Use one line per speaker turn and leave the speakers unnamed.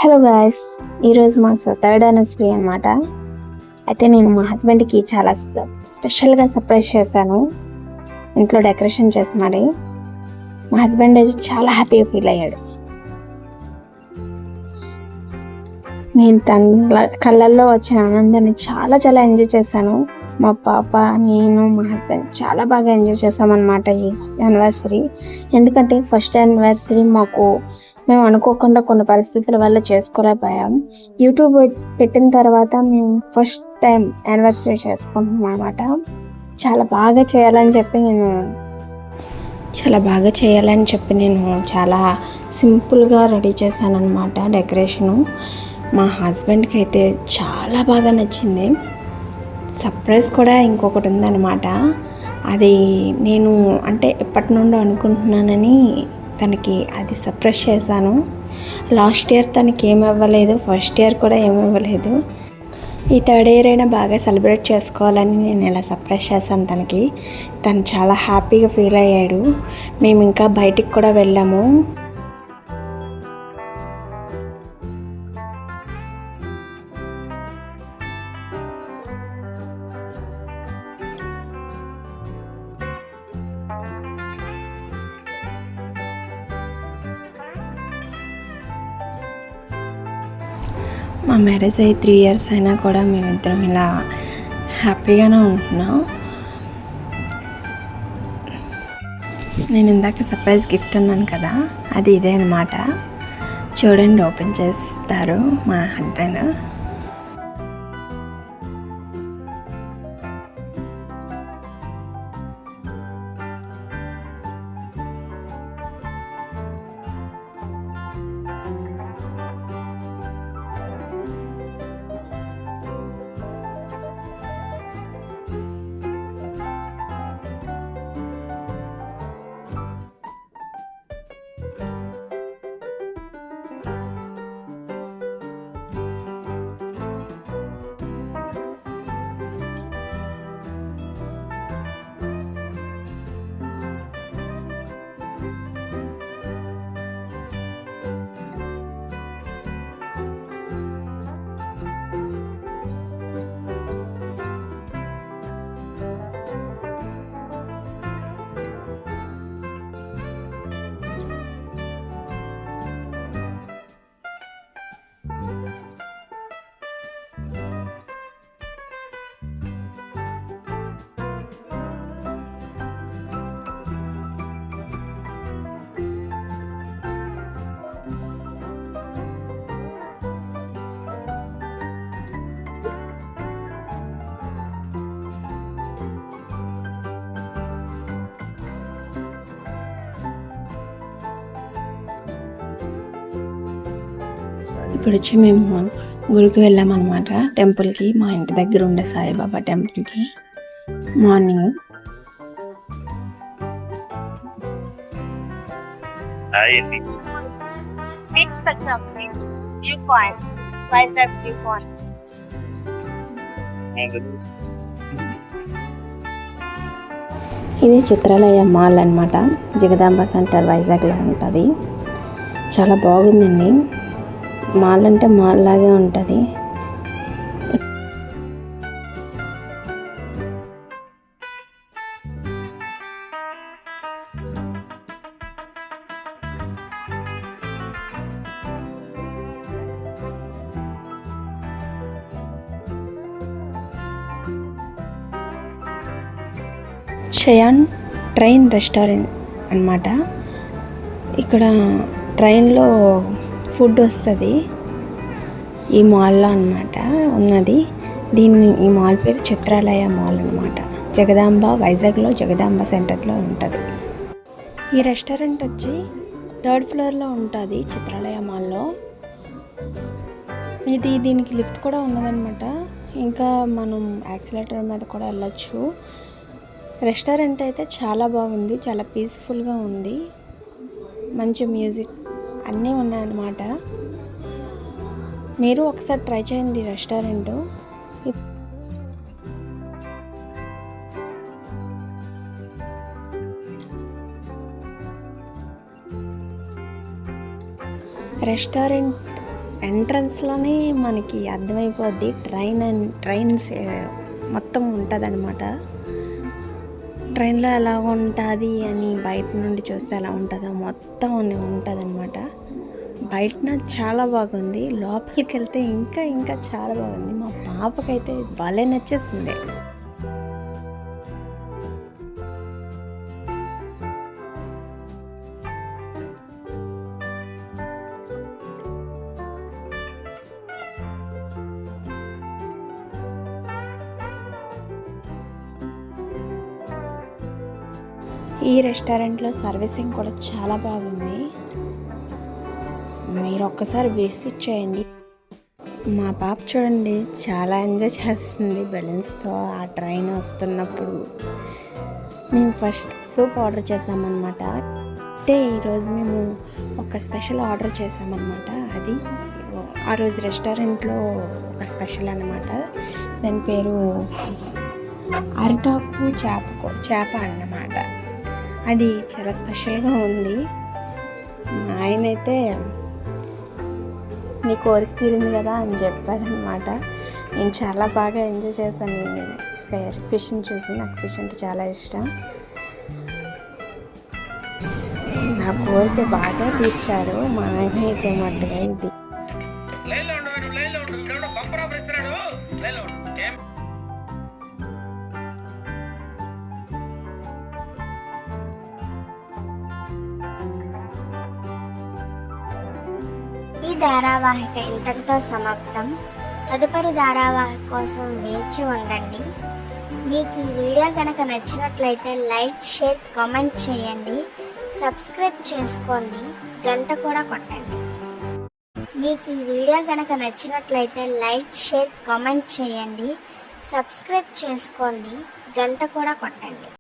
Hello guys, ఈరోజు మాకు third anniversary అనమాట. అయితే నేను మా హస్బెండ్కి చాలా స్పెషల్గా సర్ప్రైజ్ చేశాను. ఇంట్లో డెకరేషన్ చేసి మరి మా హస్బెండ్ అయితే చాలా హ్యాపీగా ఫీల్ అయ్యాడు. నేను తన కళ్ళల్లో వచ్చిన ఆనందాన్ని చాలా ఎంజాయ్ చేశాను. మా పాప, నేను, మా హస్బెండ్ చాలా బాగా ఎంజాయ్ చేసామన్నమాట ఈ యానివర్సరీ. ఎందుకంటే ఫస్ట్ యానివర్సరీ మేము అనుకోకుండా కొన్ని పరిస్థితుల వల్ల చేసుకోలేకపోయాం. యూట్యూబ్ పెట్టిన తర్వాత మేము ఫస్ట్ టైం యానివర్సరీ చేసుకుంటున్నాం అనమాట. చాలా బాగా చేయాలని చెప్పి నేను చాలా సింపుల్గా రెడీ చేశాను అనమాట డెకరేషను. మా హస్బెండ్కి అయితే చాలా బాగా నచ్చింది. సర్ప్రైజ్ కూడా ఇంకొకటి ఉందన్నమాట. అది నేను ఎప్పటి నుండో అనుకుంటున్నానని తనకి అది సర్ప్రైజ్ చేశాను. లాస్ట్ ఇయర్ తనకి ఏమి ఇవ్వలేదు, ఫస్ట్ ఇయర్ కూడా ఏమి ఇవ్వలేదు. ఈ థర్డ్ ఇయర్ అయినా బాగా సెలబ్రేట్ చేసుకోవాలని నేను ఇలా సర్ప్రైజ్ చేశాను తనకి. తను చాలా హ్యాపీగా ఫీల్ అయ్యాడు. మేము ఇంకా బయటికి కూడా వెళ్ళాము. మా మ్యారేజ్ అయ్యి 3 years అయినా కూడా మేమిద్దరం ఇలా హ్యాపీగానే ఉంటున్నాం. నేను ఇందాక సర్ప్రైజ్ గిఫ్ట్ అన్నాను కదా, అది ఇదే అనమాట. చూడండి, ఓపెన్ చేస్తారు మా హస్బెండ్. ఇప్పుడు వచ్చి మేము గుడికి వెళ్ళామన్నమాట, టెంపుల్కి. మా ఇంటి దగ్గర ఉండే సాయిబాబా టెంపుల్కి మార్నింగ్. ఇది చిత్రాలయ మాల్ అన్నమాట. జగదాంబ సెంటర్ వైజాగ్లో ఉంటుంది. చాలా బాగుందండి. మాల్ అంటే మాల్ లాగే ఉంటుంది. షయాన్ ట్రైన్ రెస్టారెంట్ అన్నమాట. ఇక్కడ ట్రైన్లో ఫుడ్ వస్తుంది ఈ మాల్లో అన్నమాట ఉన్నది. ఈ మాల్ పేరు చిత్రాలయ మాల్ అన్నమాట. జగదాంబ, వైజాగ్లో జగదాంబ సెంటర్లో ఉంటుంది. ఈ రెస్టారెంట్ వచ్చి 3rd floorలో ఉంటుంది చిత్రాలయ మాల్లో. దీనికి లిఫ్ట్ కూడా ఉన్నదన్నమాట. ఇంకా మనం యాక్సిలేటర్ మీద కూడా వెళ్ళొచ్చు. రెస్టారెంట్ అయితే చాలా బాగుంది, చాలా పీస్ఫుల్గా ఉంది. మంచి మ్యూజిక్ అన్నీ ఉన్నాయన్నమాట. మీరు ఒకసారి ట్రై చేయండి రెస్టారెంట్. రెస్టారెంట్ ఎంట్రన్స్లోనే మనకి అర్థమైపోద్ది ట్రైన్స్ మొత్తం ఉంటుందన్నమాట. ట్రైన్లో ఎలా ఉంటుంది అని బయట నుండి చూస్తే ఎలా ఉంటుందో మొత్తం ఉంటుందన్నమాట. బయట చాలా బాగుంది, లోపలికి వెళ్తే ఇంకా ఇంకా చాలా బాగుంది. మా పాపకైతే భలే నచ్చేసింది. ఈ రెస్టారెంట్లో సర్వీసింగ్ కూడా చాలా బాగుంది. మీరు ఒక్కసారి విజిట్ చేయండి. మా పాప చూడండి చాలా ఎంజాయ్ చేస్తుంది బెలూన్స్తో. ఆ ట్రైన్ వస్తున్నప్పుడు మేము ఫస్ట్ సూప్ ఆర్డర్ చేసామన్నమాట. అయితే ఈరోజు మేము ఒక స్పెషల్ ఆర్డర్ చేసామన్నమాట. అది ఆ రోజు రెస్టారెంట్లో ఒక స్పెషల్ అన్నమాట. దాని పేరు అరిటాకు చేప అన్నమాట. అది చాలా స్పెషల్గా ఉంది. మా ఆయన అయితే నీ కోరిక తీరింది కదా అని చెప్పారనమాట. నేను చాలా బాగా ఎంజాయ్ చేశాను ఫిష్ని చూసి. నాకు ఫిష్ అంటే చాలా ఇష్టం. నా కోరిక బాగా తీర్చారు మా ఆయన అయితే మట్టుగా. ఇది
ఈ ధారావాహిక ఇంతటితో సమాప్తం. తదుపరి ధారావాహిక కోసం వేచి ఉండండి. మీకు ఈ వీడియో కనుక నచ్చినట్లయితే లైక్, షేర్, కామెంట్ చేయండి. సబ్స్క్రైబ్ చేసుకోండి, గంట కూడా కొట్టండి. మీకు ఈ వీడియో కనుక నచ్చినట్లయితే లైక్, షేర్, కామెంట్ చేయండి. సబ్స్క్రైబ్ చేసుకోండి, గంట కూడా కొట్టండి.